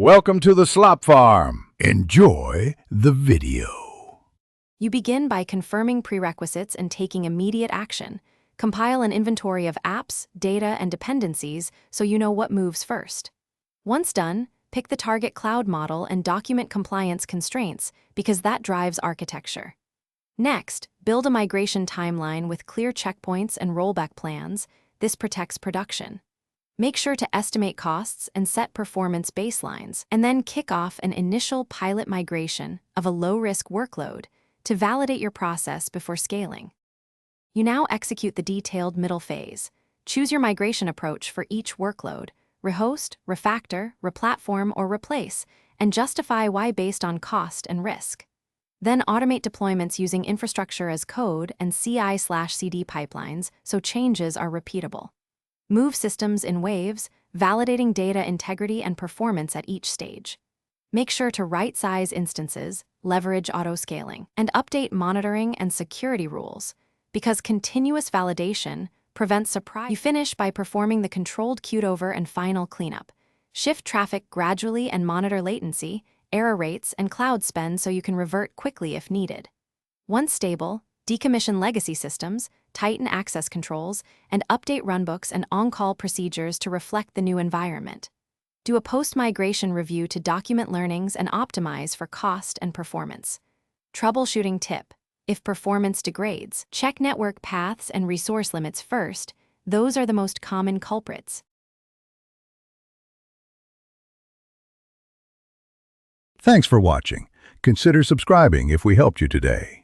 Welcome to the Slop Farm. Enjoy the video. You begin by confirming prerequisites and taking immediate action. Compile an inventory of apps, data, and dependencies so you know what moves first. Once done, pick the target cloud model and document compliance constraints because that drives architecture. Next, build a migration timeline with clear checkpoints and rollback plans. This protects production. Make sure to estimate costs and set performance baselines, and then kick off an initial pilot migration of a low-risk workload to validate your process before scaling. You now execute the detailed middle phase. Choose your migration approach for each workload, rehost, refactor, replatform, or replace, and justify why based on cost and risk. Then automate deployments using infrastructure as code and CI/CD pipelines so changes are repeatable. Move systems in waves, validating data integrity and performance at each stage. Make sure to right-size instances, leverage auto-scaling, and update monitoring and security rules, because continuous validation prevents surprise. You finish by performing the controlled cutover and final cleanup. Shift traffic gradually and monitor latency, error rates, and cloud spend so you can revert quickly if needed. Once stable, decommission legacy systems, tighten access controls, and update runbooks and on-call procedures to reflect the new environment. Do a post-migration review to document learnings and optimize for cost and performance. Troubleshooting tip: if performance degrades, check network paths and resource limits first. Those are the most common culprits. Thanks for watching. Consider subscribing if we helped you today.